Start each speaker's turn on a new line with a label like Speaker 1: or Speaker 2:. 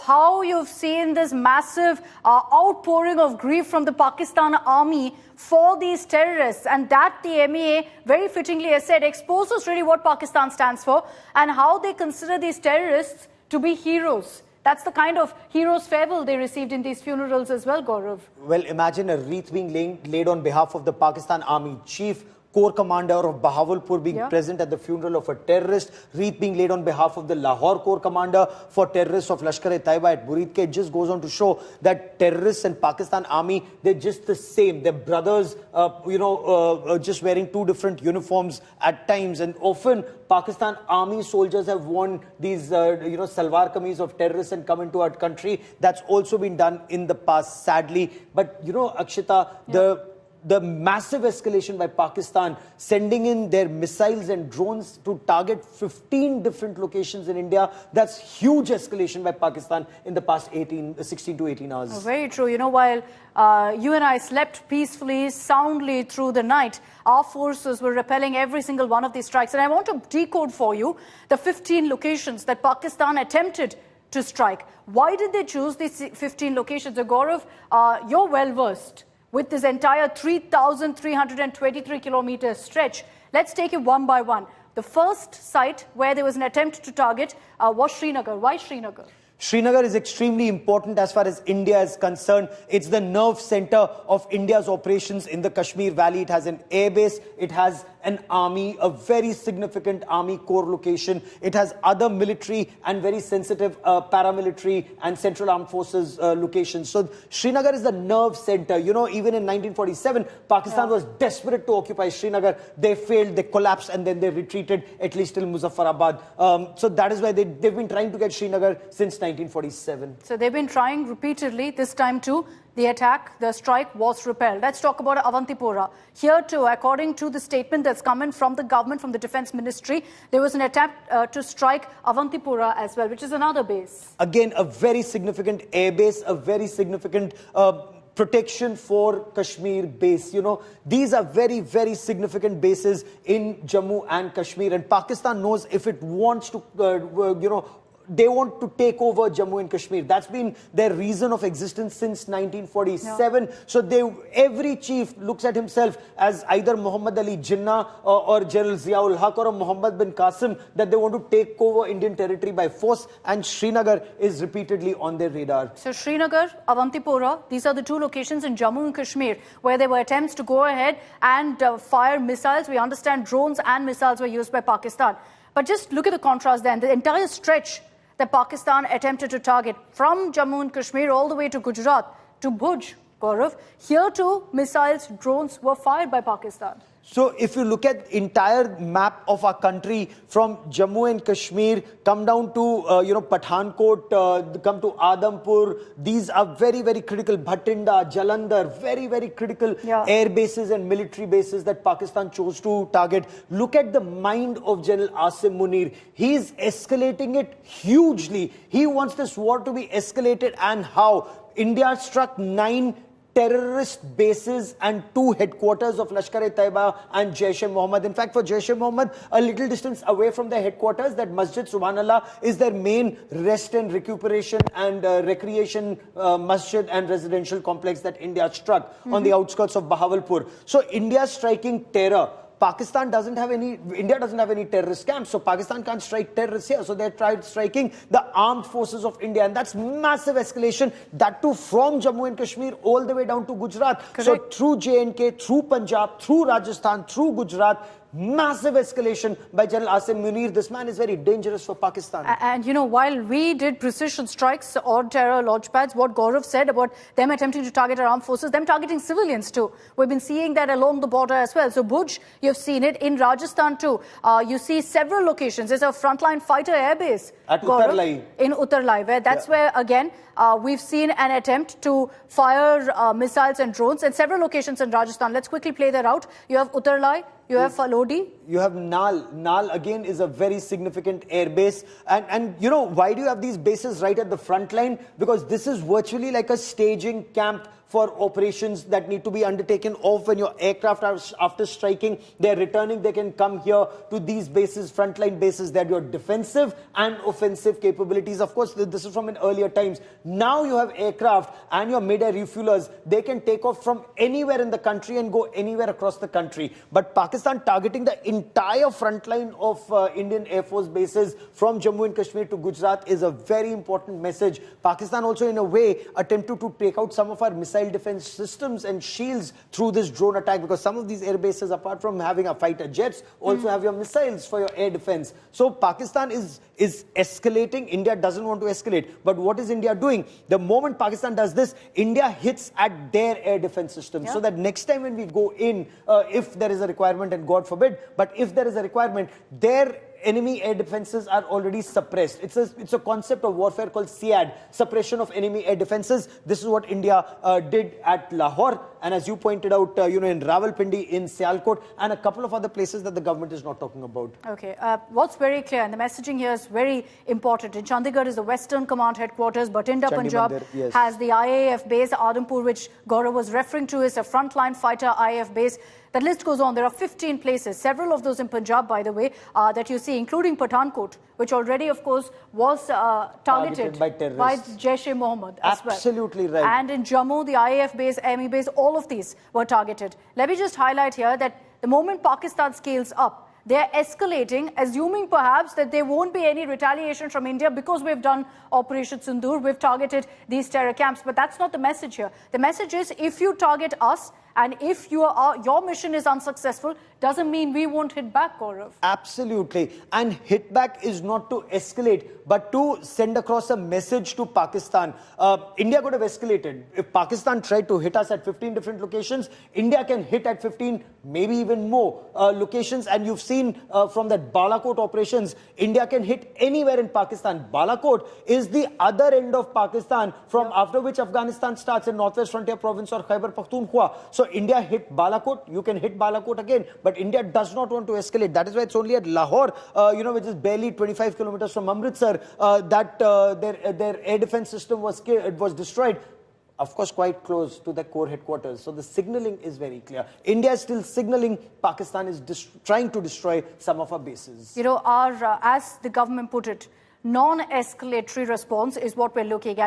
Speaker 1: how you've seen this massive outpouring of grief from the Pakistan army for these terrorists, and that the MEA very fittingly has said exposes really what Pakistan stands for and how they consider these terrorists to be heroes. That's the kind of hero's farewell they received in these funerals as well, Gaurav.
Speaker 2: Well, imagine a wreath being laid on behalf of the Pakistan Army Chief Corps Commander of Bahawalpur being present at the funeral of a terrorist, wreath being laid on behalf of the Lahore Corps Commander for terrorists of Lashkar-e-Taiba at Buridke. It just goes on to show that terrorists and Pakistan Army, they're just the same. They're brothers, just wearing two different uniforms at times. And often Pakistan Army soldiers have worn these, salwar kameez of terrorists and come into our country. That's also been done in the past, sadly. But, Akshita, the massive escalation by Pakistan, sending in their missiles and drones to target 15 different locations in India, that's huge escalation by Pakistan in the past 16 to 18 hours.
Speaker 1: Very true. While you and I slept peacefully, soundly through the night, our forces were repelling every single one of these strikes. And I want to decode for you the 15 locations that Pakistan attempted to strike. Why did they choose these 15 locations? Gaurav, you're well versed with this entire 3,323 kilometer stretch. Let's take it one by one. The first site where there was an attempt to target was Srinagar. Why Srinagar?
Speaker 2: Srinagar is extremely important as far as India is concerned. It's the nerve center of India's operations in the Kashmir Valley. It has an airbase. It has an army, a very significant army core location. It has other military and very sensitive paramilitary and central armed forces locations. So Srinagar is the nerve center. Even in 1947, Pakistan was desperate to occupy Srinagar. They failed, they collapsed, and then they retreated, at least till Muzaffarabad. So that is why they've been trying to get Srinagar since 1947.
Speaker 1: So they've been trying repeatedly. This time too, the strike was repelled. Let's talk about Avantipora. Here too, according to the statement that's coming from the government, from the Defence Ministry, there was an attempt to strike Avantipora as well, which is another base.
Speaker 2: Again, a very significant air base, a very significant protection for Kashmir base. These are very, very significant bases in Jammu and Kashmir. And Pakistan knows if it wants to, they want to take over Jammu and Kashmir. That's been their reason of existence since 1947. So every chief looks at himself as either Muhammad Ali Jinnah or General Ziaul Haq or Muhammad bin Qasim, that they want to take over Indian territory by force, and Srinagar is repeatedly on their radar.
Speaker 1: So Srinagar, Avantipora, these are the two locations in Jammu and Kashmir where there were attempts to go ahead and fire missiles. We understand drones and missiles were used by Pakistan. But just look at the contrast then. The entire stretch that Pakistan attempted to target from Jammu and Kashmir all the way to Gujarat to Bhuj, Gaurav. Here too, missiles, drones were fired by Pakistan.
Speaker 2: So if you look at entire map of our country from Jammu and Kashmir, come down to, Pathankot, come to Adampur, these are very, very critical. Bhatinda, Jalandhar, very, very critical air bases and military bases that Pakistan chose to target. Look at the mind of General Asim Munir. He's escalating it hugely. He wants this war to be escalated, and how? India struck 9 terrorist bases and 2 headquarters of Lashkar-e-Taiba and Jaish-e-Mohammed. In fact, for Jaish-e-Mohammed, a little distance away from their headquarters, that Masjid Subhanallah is their main rest and recuperation and recreation masjid and residential complex that India struck on the outskirts of Bahawalpur. So India striking terror. India doesn't have any terrorist camps, so Pakistan can't strike terrorists here. So they tried striking the armed forces of India, and that's massive escalation. That too from Jammu and Kashmir all the way down to Gujarat.
Speaker 1: Correct.
Speaker 2: So through J&K, through Punjab, through Rajasthan, through Gujarat. Massive escalation by General Asim Munir. This man is very dangerous for Pakistan.
Speaker 1: And while we did precision strikes on terror launch pads, what Gaurav said about them attempting to target our armed forces, them targeting civilians too. We've been seeing that along the border as well. So Bhuj, you've seen it. In Rajasthan too, you see several locations. There's a frontline fighter airbase.
Speaker 2: At Uttarlai.
Speaker 1: In Uttarlai, where again, we've seen an attempt to fire missiles and drones in several locations in Rajasthan. Let's quickly play that out. You have Uttarlai, You have Falodi.
Speaker 2: You have Nal. Nal again is a very significant air base. And you know, why do you have these bases right at the front line? Because this is virtually like a staging camp for operations that need to be undertaken off when your aircraft are, after striking, they're returning, they can come here to these bases, frontline bases, that your defensive and offensive capabilities. Of course, this is from in earlier times. Now you have aircraft and your mid-air refuelers, they can take off from anywhere in the country and go anywhere across the country. But Pakistan targeting the entire front line of Indian Air Force bases from Jammu and Kashmir to Gujarat is a very important message. Pakistan also in a way attempted to take out some of our missile defense systems and shields through this drone attack, because some of these air bases, apart from having a fighter jets, also have your missiles for your air defense. So Pakistan is escalating. India doesn't want to escalate. But what is India doing? The moment Pakistan does this, India hits at their air defense system. So that next time when we go in, if there is a requirement, and God forbid, but if there is a requirement, their enemy air defenses are already suppressed. It's a concept of warfare called SIAD, suppression of enemy air defenses. This is what India did at Lahore, and as you pointed out, you know, in Rawalpindi, in Sialkot, and a couple of other places that the government is not talking about.
Speaker 1: Okay, what's very clear, and the messaging here is very important. In Chandigarh is the Western Command headquarters, Batinda, Punjab has the IAF base. Adampur, which Gaurav was referring to, is a frontline fighter IAF base. That list goes on. There are 15 places, several of those in Punjab, by the way, that you see, including Pathankot, which already, of course, was targeted by Jaish-e-Mohammed as well.
Speaker 2: Absolutely right.
Speaker 1: And in Jammu, the IAF base, ME base, all of these were targeted. Let me just highlight here that the moment Pakistan scales up, they're escalating, assuming perhaps that there won't be any retaliation from India because we've done Operation Sindoor, we've targeted these terror camps. But that's not the message here. The message is, if you target us and if your mission is unsuccessful, doesn't mean we won't hit back, Gaurav.
Speaker 2: Absolutely. And hit back is not to escalate, but to send across a message to Pakistan. India could have escalated. If Pakistan tried to hit us at 15 different locations, India can hit at 15, maybe even more locations. And you've seen from that Balakot operations, India can hit anywhere in Pakistan. Balakot is the other end of Pakistan, from after which Afghanistan starts in Northwest Frontier Province or Khyber Pakhtunkhwa. So India hit Balakot, you can hit Balakot again. But India does not want to escalate. That is why it's only at Lahore, you know, which is barely 25 kilometers from Amritsar, that their air defense system was destroyed. Of course, quite close to the core headquarters. So the signaling is very clear. India is still signaling. Pakistan is trying to destroy some of our bases.
Speaker 1: You know, as the government put it, non-escalatory response is what we're looking at.